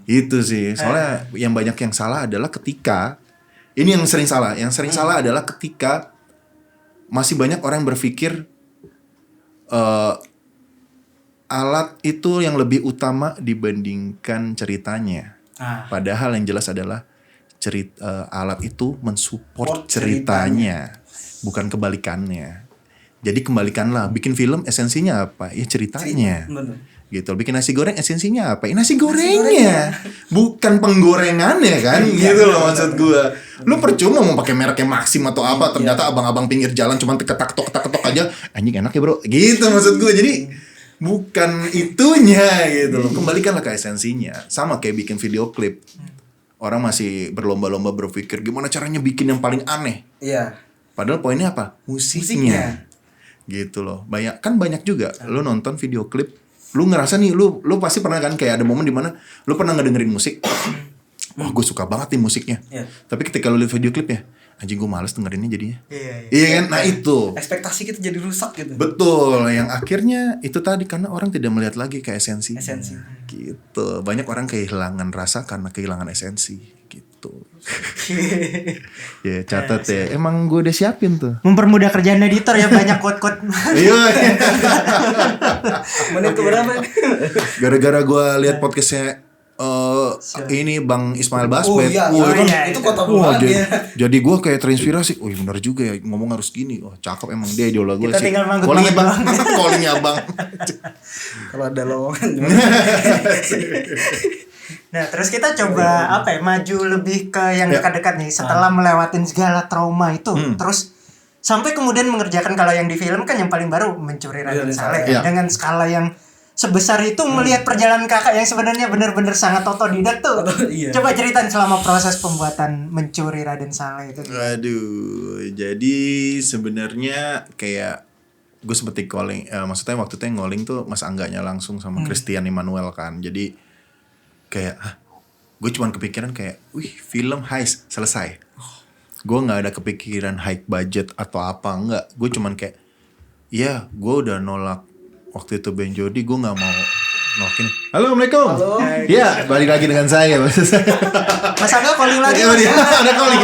Itu sih. Soalnya yang banyak yang salah adalah ketika ini yang sering salah. Yang sering salah adalah ketika masih banyak orang yang berpikir alat itu yang lebih utama dibandingkan ceritanya. Padahal yang jelas adalah alat itu mensupport ceritanya, bukan kebalikannya. Jadi kembalikanlah, bikin film esensinya apa? Ya ceritanya. Gitu. Bikin nasi goreng esensinya apa? Ya nasi gorengnya. Bukan penggorengannya kan? Gitu loh maksud gua. Lu percuma mau pakai mereknya Maxim atau apa, ternyata abang-abang pinggir jalan cuma ketok aja, anjing enak ya bro. Gitu maksud gua. Jadi bukan itunya gitu loh. Kembalikanlah ke esensinya. Sama kayak bikin video klip. Orang masih berlomba-lomba berpikir gimana caranya bikin yang paling aneh. Iya. Padahal poinnya apa? Musiknya. Gitu loh. Banyak juga lu nonton video klip, lu ngerasa nih lu pasti pernah kan kayak ada momen dimana lu pernah ngedengerin musik. Wah, gue suka banget nih musiknya. Tapi ketika lu lihat video klipnya, anjing gue males dengerinnya jadinya. Iya kan? Nah itu. Ekspektasi kita jadi rusak gitu. Betul. Yang akhirnya itu tadi karena orang tidak melihat lagi ke esensi. Gitu. Banyak orang kehilangan rasa karena kehilangan esensi. Gitu. Ya catat ya. Emang gue udah siapin tuh. Mempermudah kerjaan editor ya, banyak quote-quote. Iya. Menit keberapa? Gara-gara gue lihat podcastnya ini Bang Ismail Basbet. Itu kota banget ya. Jadi gue kayak terinspirasi. Oh iya benar juga ya, ngomong harus gini. Oh cakep emang, dia idola gue Kita sih. tinggal manggut Calling ya bang. doang. Calling ya bang. Kalau ada lowongan. Nah, terus kita coba maju lebih ke yang dekat-dekat nih setelah melewatin segala trauma itu. Terus sampai kemudian mengerjakan, kalau yang di film kan yang paling baru Mencuri Raden Saleh dengan skala yang sebesar itu, melihat perjalanan kakak yang sebenarnya benar-benar sangat otodidak tuh. Coba ceritain selama proses pembuatan Mencuri Raden Saleh itu. Aduh, jadi sebenarnya kayak gue sempet calling, maksudnya waktu itu yang calling tuh Mas Angganya langsung sama Christian Emmanuel kan. Jadi kayak gue cuman kepikiran kayak, wih film heist selesai. Gue nggak ada kepikiran high budget atau apa, enggak. Gue cuman kayak, ya gue udah nolak waktu itu Ben Jody, gue nggak mau nolakin. Halo, Assalamualaikum. Halo. Ya, balik lagi dengan saya. Mas Angga calling lagi. Ada calling.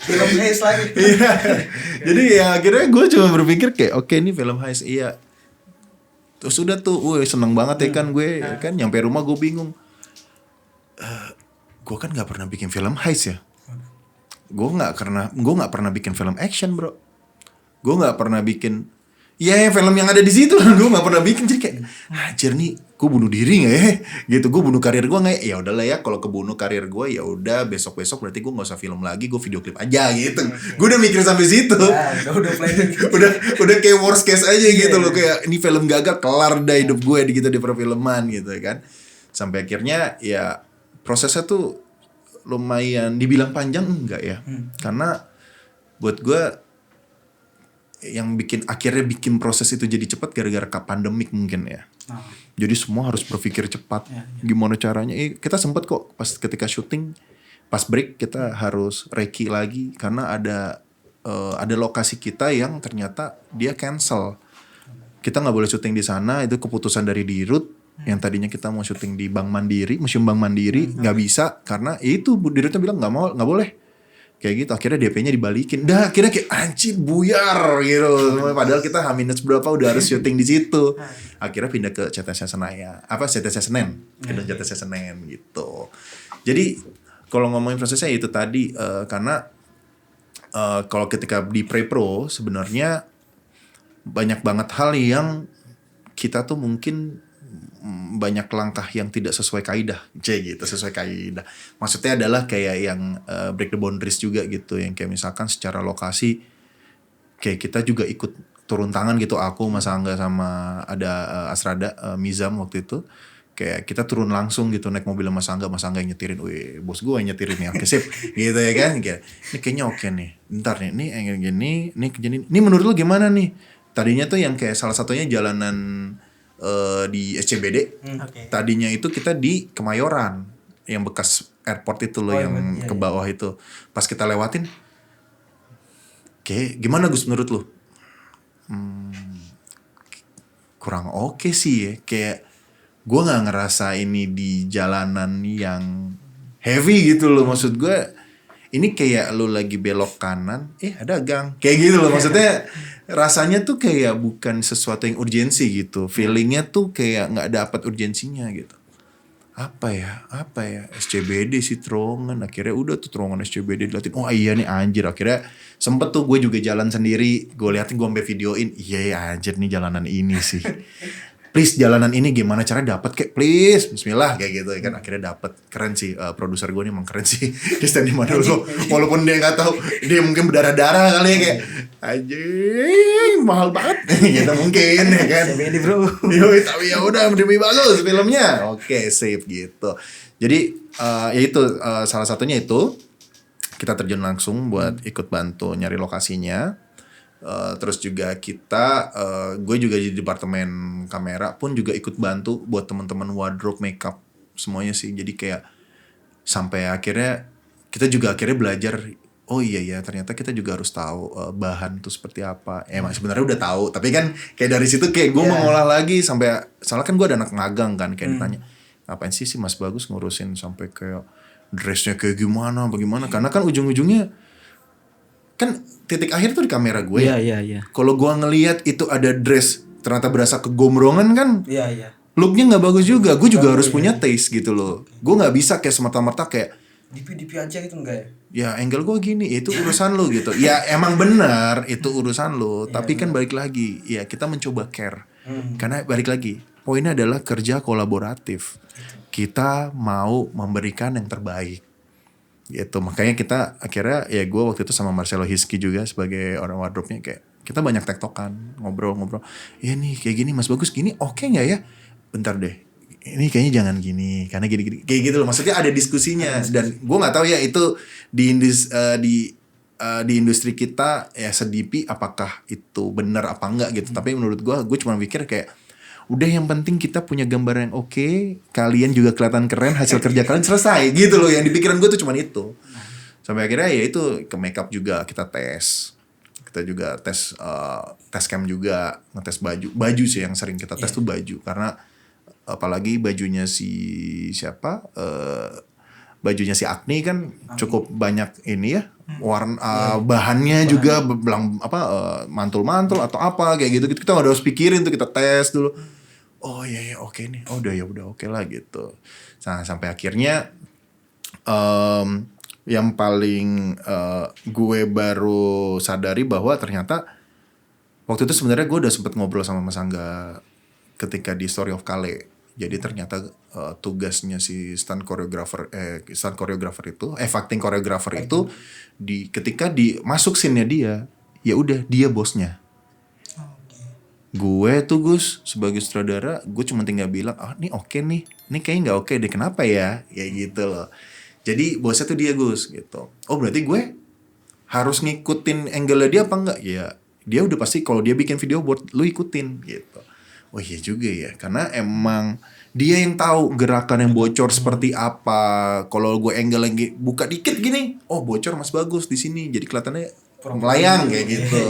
Film heist lagi. Iya. Jadi ya akhirnya gue cuma berpikir kayak, oke ini film heist, iya. Terus udah tuh, seneng banget ya kan gue, kan nyampe rumah gue bingung. Gue kan nggak pernah bikin film heist ya. Gue nggak pernah bikin film action bro. Gue nggak pernah bikin film yang ada di situ lah. Gue nggak pernah bikin. Jadi kayak anjir nih, gue bunuh diri nggak ya? Gitu, gue bunuh karir gue nggak? Ya udahlah ya, kalau kebunuh karir gue ya udah besok berarti gue nggak usah film lagi, gue video klip aja gitu. Gue udah mikir sampai situ. Udah planning. udah kayak worst case aja gitu loh, kayak ini film gagal, kelar dah hidup gue di perfilman gitu kan. Sampai akhirnya ya prosesnya tuh lumayan dibilang panjang enggak ya, karena buat gue yang akhirnya bikin proses itu jadi cepat gara-gara pandemik mungkin ya. Jadi semua harus berpikir cepat. Gimana caranya? Kita sempat kok pas ketika syuting, pas break kita harus reki lagi karena ada lokasi kita yang ternyata dia cancel. Kita nggak boleh syuting di sana, itu keputusan dari Dirut. Yang tadinya kita mau syuting di Bank Mandiri, Museum Bank Mandiri, nggak bisa karena itu Dirutnya bilang nggak boleh. Kayak gitu, akhirnya DP-nya dibalikin. Akhirnya kayak anjir buyar gitu. Padahal kita H- berapa udah harus syuting di situ. Akhirnya pindah ke CTC Senayan. CTC Senen. Pindah CTC Senen gitu. Jadi kalau ngomongin prosesnya itu tadi karena kalau ketika di pre-pro sebenarnya banyak banget hal yang kita tuh mungkin banyak langkah yang tidak sesuai kaidah, gitu, sesuai kaidah. Maksudnya adalah kayak yang break the boundaries juga gitu, yang kayak misalkan secara lokasi kayak kita juga ikut turun tangan gitu, aku Mas Angga sama ada Asrada Mizam waktu itu, kayak kita turun langsung gitu naik mobil Mas Angga yang nyetirin, wih bos gue yang nyetirin ya, oke sip, gitu ya kan, kayak ini kayaknya oke nih, ntar nih, ini gini, ini menurut lu gimana nih? Tadinya tuh yang kayak salah satunya jalanan di SCBD. Oke. Tadinya itu kita di Kemayoran, yang bekas airport itu loh, yang ke bawah itu. Pas kita lewatin, kayak gimana Gus menurut lu? Kurang oke sih ya. Kayak gue nggak ngerasa ini di jalanan yang heavy gitu loh. Maksud gue ini kayak lu lagi belok kanan, ada gang, kayak gitu loh. Maksudnya rasanya tuh kayak bukan sesuatu yang urgensi gitu. Feelingnya tuh kayak nggak dapat urgensinya gitu. Apa ya SCBD sih terowongan. Akhirnya udah tuh terowongan SCBD diliatin, oh iya nih anjir. Akhirnya sempet tuh gue juga jalan sendiri, gue liatin, gue sampai videoin, iya anjir nih jalanan ini sih. Please jalanan ini gimana caranya dapat kayak please, bismillah kayak gitu kan. Akhirnya dapat. Keren sih, produser gue nih emang keren sih. Dia stand di mana dulu, walaupun dia nggak tahu, dia mungkin berdarah-darah kali ya, kayak anjing mahal banget gitu mungkin ya kan. Ini bro. Yoi, tapi ya udah demi bagus filmnya, oke sip gitu. Jadi ya itu salah satunya itu kita terjun langsung buat ikut bantu nyari lokasinya. Terus juga kita gue juga di departemen kamera pun juga ikut bantu buat teman-teman wardrobe, makeup semuanya sih. Jadi kayak sampai akhirnya kita juga akhirnya belajar, oh iya ya ternyata kita juga harus tahu bahan tuh seperti apa. Emang sebenarnya udah tahu, tapi kan kayak dari situ kayak gue mengolah lagi sampai, soalnya kan gue ada anak magang kan, kayak ditanya ngapain sih Mas Bagus ngurusin sampai kayak dressnya kayak gimana bagaimana, karena kan ujung-ujungnya kan titik akhir tuh di kamera gue. Iya. Kalau gue ngelihat itu ada dress ternyata berasa kegomrongan kan, Iya. looknya nggak bagus juga. Gue juga harus punya taste gitu loh. Gue nggak bisa kayak semata-mata kayak DP aja gitu enggak ya? ya angle gue gini, itu urusan lo gitu. Ya emang benar itu urusan lo, tapi kan balik lagi, ya kita mencoba care. Karena balik lagi, poinnya adalah kerja kolaboratif. Kita mau memberikan yang terbaik. Gitu. Makanya kita akhirnya ya gue waktu itu sama Marcelo Hiski juga sebagai orang wardrobe-nya, kayak kita banyak tektokan, ngobrol-ngobrol. Ya nih kayak gini Mas Bagus gini oke nggak ya? Bentar deh. Ini kayaknya jangan gini karena gini kayak gitu loh. Maksudnya ada diskusinya, dan gue nggak tahu ya itu di industri kita ya se-DP apakah itu benar apa enggak gitu. Tapi menurut gue cuma pikir kayak udah yang penting kita punya gambar yang oke, kalian juga kelihatan keren, hasil kerja kalian selesai gitu loh. Yang di pikiran gue tuh cuma itu. Sampai akhirnya ya itu ke makeup juga kita tes. Kita juga tes cam juga, ngetes baju sih yang sering kita tes tuh baju, karena apalagi bajunya si siapa bajunya si Agni kan cukup banyak ini ya warna bahannya juga mantul-mantul atau apa kayak gitu kita nggak harus pikirin tuh, kita tes dulu. Oh iya oke nih, oh udah oke lah gitu. Nah sampai akhirnya yang paling gue baru sadari bahwa ternyata waktu itu sebenarnya gue udah sempet ngobrol sama Mas Angga ketika di Story of Kale. Jadi ternyata tugasnya si stunt choreographer itu acting choreographer itu ketika masuk scene-nya dia, ya udah dia bosnya. Gue tuh Gus sebagai sutradara, gue cuma tinggal bilang, nih oke nih, ini kayaknya nggak oke deh, kenapa ya? Ya gitu loh. Jadi bosnya tuh dia Gus gitu. Oh berarti gue harus ngikutin angle dia apa enggak? Ya dia udah pasti kalau dia bikin video buat lu ikutin gitu. Oh iya juga ya, karena emang dia yang tahu gerakan yang bocor seperti apa. Kalau gue angle lagi buka dikit gini, oh bocor Mas Bagus di sini, jadi kelihatannya melayang kayak gitu.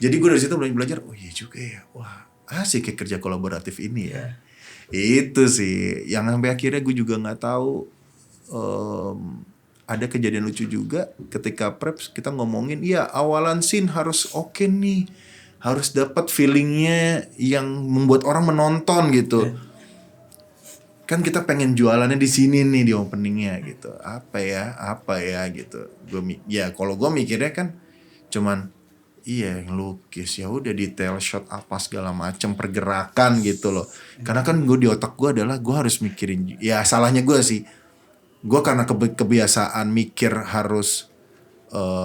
Jadi gue dari situ belajar, oh iya juga ya, wah asik kayak kerja kolaboratif ini ya. Itu sih, yang sampai akhirnya gue juga nggak tahu. Ada kejadian lucu juga ketika preps kita ngomongin, ya awalan scene harus oke nih. Harus dapat feelingnya yang membuat orang menonton gitu. Kan kita pengen jualannya di sini nih di openingnya gitu. Apa ya gitu. Kalau gue mikirnya kan cuman ngelukis ya udah detail shot apa segala macam pergerakan gitu loh. Karena kan gue di otak gue adalah gue harus mikirin, ya salahnya gue sih. Gue karena kebiasaan mikir harus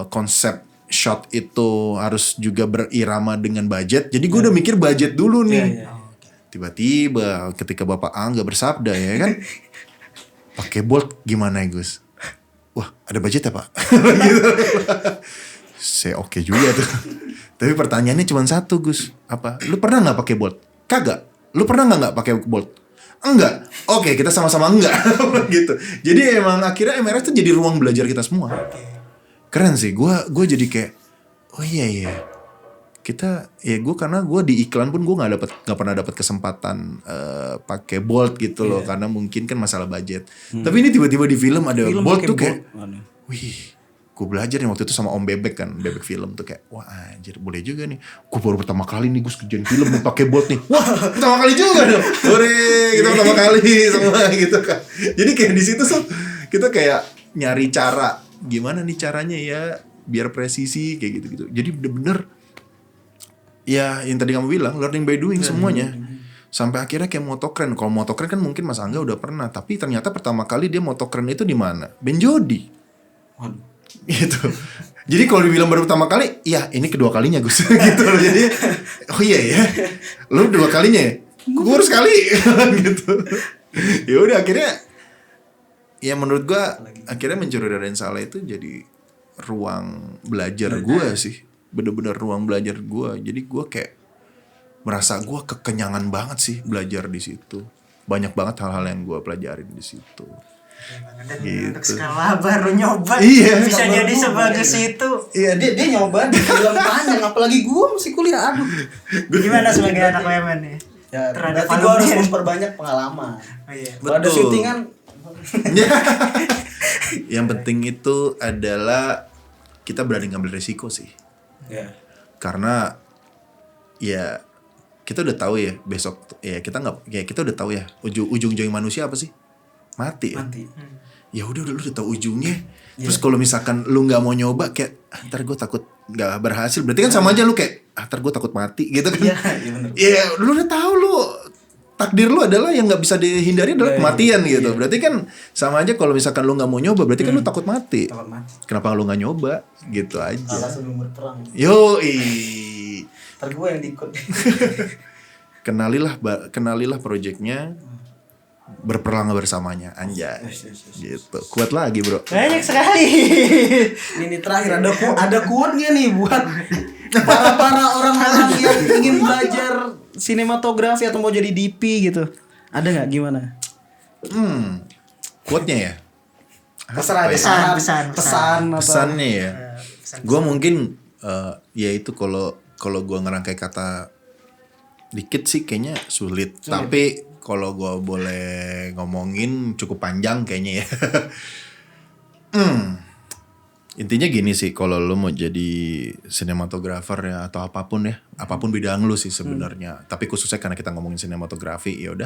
konsep shot itu harus juga berirama dengan budget. Jadi gue udah mikir budget dulu nih. Tiba-tiba ketika Bapak Angga bersabda ya kan, pakai bolt gimana ya Gus? Wah ada budget ya Pak? Gitu. saya oke juga tuh. Tapi pertanyaannya cuma satu, Gus. Apa? Lu pernah nggak pakai Bolt? Kagak. Lu pernah nggak pakai Bolt? Enggak. Oke, kita sama-sama enggak. Gitu. Jadi emang akhirnya MRS tuh jadi ruang belajar kita semua. Keren sih. Gue jadi kayak, oh iya. Kita karena gue di iklan pun gue nggak pernah dapat kesempatan pakai Bolt gitu loh, karena mungkin kan masalah budget. Tapi ini tiba-tiba di film ada Bolt tuh kayak, wih, gue belajar nih waktu itu sama Om Bebek kan, Bebek Film tuh kayak, wah anjir boleh juga nih. Gue baru pertama kali nih gue kerjain film pakai Bolt nih. Wah pertama kali juga dong. Hore, kita pertama kali semua gitu kan. Jadi kayak di situ tuh kita kayak nyari cara gimana nih caranya ya biar presisi kayak gitu-gitu. Jadi bener-bener ya yang tadi kamu bilang learning by doing semuanya. Sampai akhirnya kayak motokren. Kalau motokren kan mungkin Mas Angga udah pernah, tapi ternyata pertama kali dia motokren itu di mana? Benjodi. Gitu. Jadi kalau dibilang baru pertama kali, ya ini kedua kalinya Gus. Gitu loh. Jadi oh iya ya. Lu dua kalinya ya? Gue baru sekali gitu. Ya udah akhirnya ya menurut gua akhirnya mencuri dari yang salah itu jadi ruang belajar gua sih. Bener-bener ruang belajar gue. Jadi gue kayak merasa gue kekenyangan banget sih belajar di situ. Banyak banget hal-hal yang gue pelajarin di situ. Gitu. Untuk skala baru nyoba bisa jadi sebagus itu. Iya dia nyoba di film panjang, apalagi gue masih kuliah. Aduh. Gimana sebagai anak WMN nih? Ya, berarti gue harus memperbanyak pengalaman. Oh, iya. Kalau ada syutingan yang penting itu adalah kita berani ngambil resiko sih. Ya. Karena ya kita udah tahu ya besok ya kita udah tahu ya ujung-ujung manusia apa sih? Mati. Ya udah lu udah tahu ujungnya. Terus kalau misalkan lu nggak mau nyoba kayak ntar gue takut nggak berhasil, berarti kan sama aja lu kayak ntar gue takut mati gitu kan? Iya benar. Ya lu udah tahu lu takdir lu adalah yang nggak bisa dihindari adalah kematian gitu. Berarti kan sama aja kalau misalkan lu nggak mau nyoba, berarti kan lu takut mati. Kenapa lu nggak nyoba? Gitu aja. Salah sebelum berperang. Yoi. Ntar gue yang diikut. Kenalilah proyeknya, berperang bersamanya, anjay. Gitu. Kuat lagi bro. Banyak sekali. Ini terakhir ada quote-nya nih buat para orang-orang yang ingin belajar sinematografi atau mau jadi DP gitu. Ada nggak gimana? Quote-nya ya. Terserah deh. Pesannya ya. Gue mungkin ya itu kalau gue ngerangkai kata dikit sih kayaknya sulit. Tapi kalau gue boleh ngomongin cukup panjang kayaknya ya. Intinya gini sih, kalau lu mau jadi sinematografer ya atau apapun bidang lu sih sebenarnya. Tapi khususnya karena kita ngomongin sinematografi, ya udah.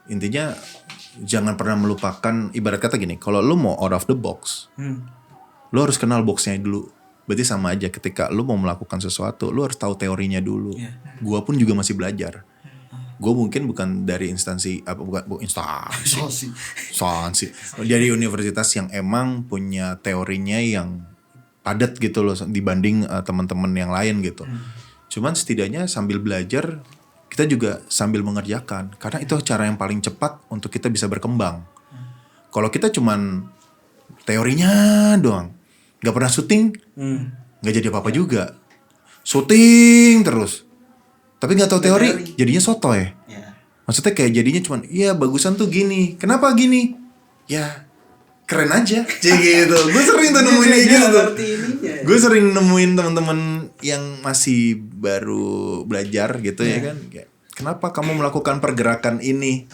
Intinya jangan pernah melupakan, ibarat kata gini, kalau lu mau out of the box, lu harus kenal boxnya dulu. Berarti sama aja ketika lu mau melakukan sesuatu, lu harus tahu teorinya dulu. Gua pun juga masih belajar. Gue mungkin bukan dari instansi dari universitas yang emang punya teorinya yang padat gitu loh dibanding teman-teman yang lain gitu. Cuman setidaknya sambil belajar kita juga sambil mengerjakan, karena itu cara yang paling cepat untuk kita bisa berkembang. Kalau kita cuman teorinya doang, nggak pernah syuting, nggak jadi apa-apa juga. Syuting terus tapi nggak tahu teori, jadinya sotoy. Maksudnya kayak jadinya cuman, iya bagusan tuh gini. Kenapa gini? Ya keren aja, gitu. Gue sering tuh nemuin gitu. Gue sering nemuin teman-teman yang masih baru belajar gitu ya kan. Kayak, kenapa kamu melakukan pergerakan ini?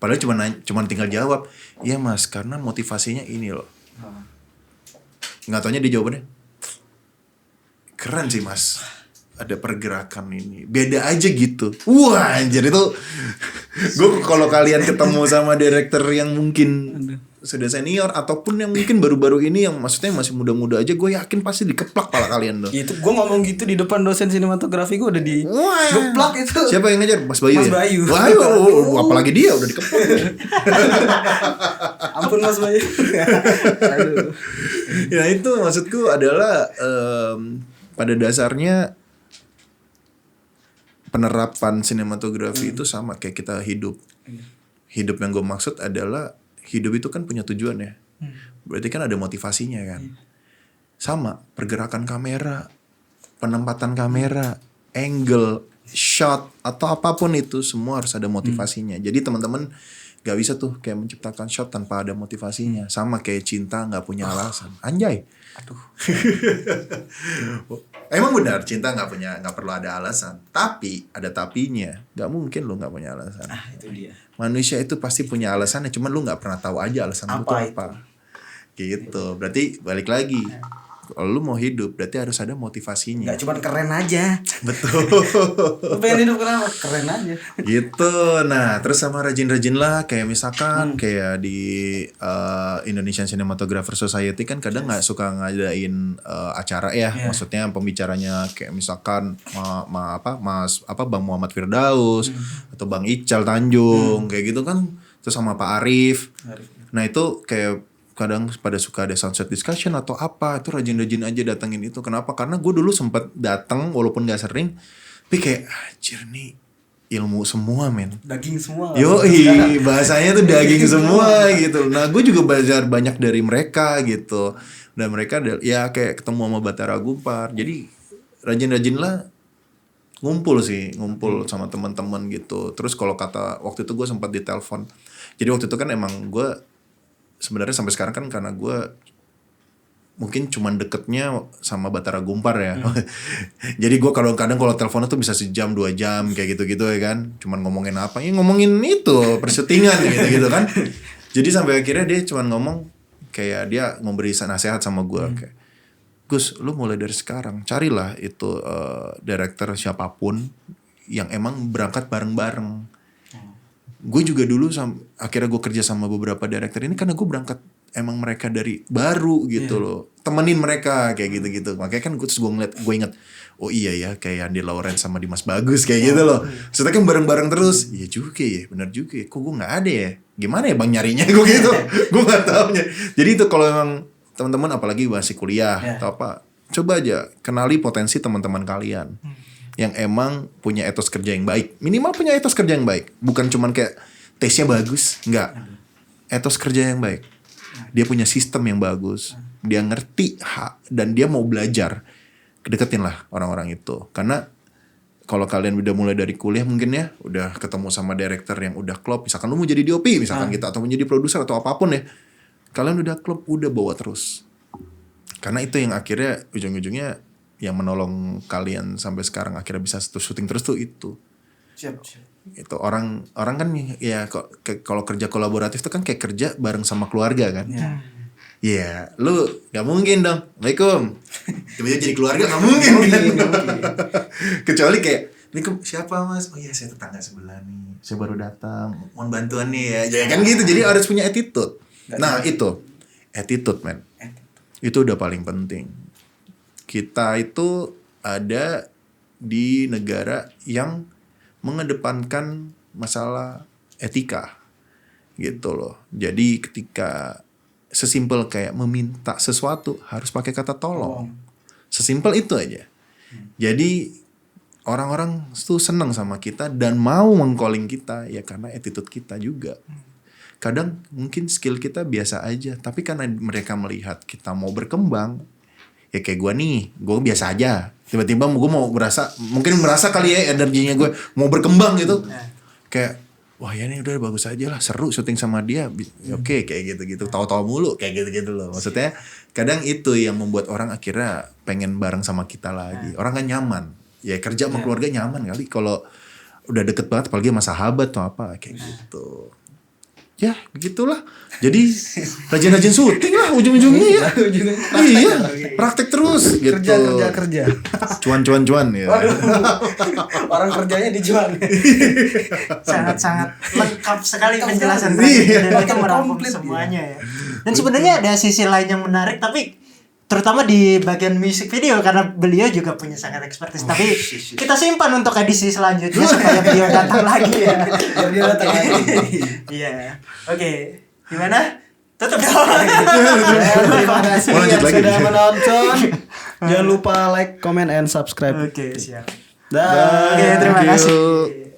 Padahal cuman tinggal jawab, iya mas, karena motivasinya ini loh. Nggak taunya dia jawabannya, keren sih mas. Ada pergerakan ini, beda aja gitu. Wah anjir itu. Gue kalau kalian ketemu sama direktur yang mungkin sudah senior ataupun yang mungkin baru-baru ini yang maksudnya masih muda-muda aja, gue yakin pasti dikeplak pala kalian tuh. Itu gue ngomong gitu di depan dosen sinematografi, gue udah digeplak itu. Siapa yang ngajar? Mas Bayu. Mas ya? Bayu. Wah, apalagi dia udah dikeplak. Ampun Mas Bayu. Aduh. Ya itu maksudku adalah pada dasarnya penerapan sinematografi itu sama kayak kita hidup. Hidup yang gue maksud adalah hidup itu kan punya tujuan ya. Berarti kan ada motivasinya kan. sama pergerakan kamera, penempatan kamera, angle, shot atau apapun itu semua harus ada motivasinya. Jadi teman-teman gak bisa tuh kayak menciptakan shot tanpa ada motivasinya. Sama kayak cinta gak punya alasan. Anjay. Aduh. Emang benar cinta nggak perlu ada alasan. Tapi ada tapinya. Gak mungkin lu nggak punya alasan. Itu dia. Manusia itu pasti punya alasannya. Cuman lu nggak pernah tahu aja alasan lu tuh apa. Gitu. Berarti balik lagi. Kalau lu mau hidup berarti harus ada motivasinya. Gak cuma keren aja. Betul. Lu pengen hidup kenapa? Keren aja. Gitu. Nah, terus sama rajin-rajin lah kayak misalkan kayak di Indonesian Cinematographer Society kan kadang nggak suka ngadain acara ya. Maksudnya pembicaranya kayak misalkan Bang Muhammad Firdaus atau Bang Ical Tanjung kayak gitu kan. Terus sama Pak Arif. Nah, itu kayak kadang pada suka ada sunset discussion atau apa, itu rajin-rajin aja datengin itu. Kenapa? Karena gue dulu sempat datang walaupun gak sering, tapi kayak anjir nih ilmu semua men, daging semua. Yoi, bahasanya tuh daging semua gitu. Nah gue juga belajar banyak dari mereka gitu, dan mereka ya kayak ketemu sama Batara Gumpar. Jadi rajin-rajin lah ngumpul sama teman-teman gitu. Terus kalau kata waktu itu gue sempat ditelepon, jadi waktu itu kan emang gue sebenarnya sampai sekarang kan karena gue mungkin cuman deketnya sama Batara Gumpar ya. Jadi gue kadang-kadang kalau teleponnya tuh bisa sejam 2 jam kayak gitu-gitu ya kan. Cuman ngomongin apa? Ya ngomongin itu persyutingan gitu-gitu kan. Jadi sampai akhirnya dia cuman ngomong kayak dia memberi nasihat sama gue kayak, Gus, lu mulai dari sekarang carilah itu director siapapun yang emang berangkat bareng-bareng. Gue juga dulu akhirnya gue kerja sama beberapa director ini karena gue berangkat emang mereka dari baru gitu loh, temenin mereka kayak gitu-gitu. Makanya kan gue inget, oh iya ya kayak Andy Lawrence sama Dimas Bagus kayak gitu loh. Setelah kan bareng-bareng terus, iya juga ya, benar juga ya. Kok gue nggak ada ya? Gimana ya bang nyarinya gue gitu? Gue nggak taunya. Jadi itu kalau emang teman-teman apalagi masih kuliah atau apa, coba aja kenali potensi teman-teman kalian. Yang emang punya etos kerja yang baik. Minimal punya etos kerja yang baik. Bukan cuman kayak tesnya bagus. Enggak. Etos kerja yang baik. Dia punya sistem yang bagus. Dia ngerti dan dia mau belajar. Deketin lah orang-orang itu. Karena kalau kalian udah mulai dari kuliah mungkin ya, udah ketemu sama director yang udah klop. Misalkan lu mau jadi DOP misalkan gitu. Atau menjadi produser atau apapun ya. Kalian udah klop, udah bawa terus. Karena itu yang akhirnya ujung-ujungnya yang menolong kalian sampai sekarang akhirnya bisa syuting terus tuh itu. Siap. Itu orang kan ya kalau kerja kolaboratif tuh kan kayak kerja bareng sama keluarga kan. Iya, lu gak mungkin dong. Assalamualaikum. Tiba-tiba jadi keluarga gak mungkin kan. Kecuali kayak, Assalamualaikum, siapa mas? Oh iya saya tetangga sebelah nih. Saya baru datang, mohon bantuan nih ya. Kan gitu, jadi harus punya attitude. Nah itu, attitude man. Itu udah paling penting. Kita itu ada di negara yang mengedepankan masalah etika gitu loh. Jadi ketika sesimpel kayak meminta sesuatu harus pakai kata tolong. Sesimpel itu aja. Jadi orang-orang tuh seneng sama kita dan mau meng-calling kita ya karena attitude kita juga. Kadang mungkin skill kita biasa aja, tapi karena mereka melihat kita mau berkembang, ya kayak gue nih, gue biasa aja. Tiba-tiba gue mungkin merasa kali ya energinya gue mau berkembang gitu. Kayak, wah ya ini udah bagus aja lah, seru syuting sama dia. Oke, kayak gitu-gitu, tahu-tahu mulu kayak gitu-gitu loh. Maksudnya kadang itu yang membuat orang akhirnya pengen bareng sama kita lagi. Orang kan nyaman, ya kerja sama keluarga nyaman kali. Kalau udah deket banget, apalagi sama sahabat atau apa kayak gitu. Ya begitulah. Jadi rajin-rajin syuting lah ujung-ujungnya ya. Iya, praktek terus gitu. Kerja. Cuan ya. Orang kerjanya dijual. Sangat-sangat lengkap sekali penjelasan Iya. dan itu merangkum semuanya ya. Dan sebenarnya ada sisi lain yang menarik tapi terutama di bagian music video karena beliau juga punya sangat expertise. Tapi kita simpan untuk edisi selanjutnya supaya beliau datang lagi ya. Biar dia datang lagi. Iya. Oke. Gimana? Tutup dong. Terima kasih Mau lanjut yang lagi? sudah menonton. Jangan lupa like, comment, and subscribe. Oke, siap. Dah. Oke, terima Thank you. kasih.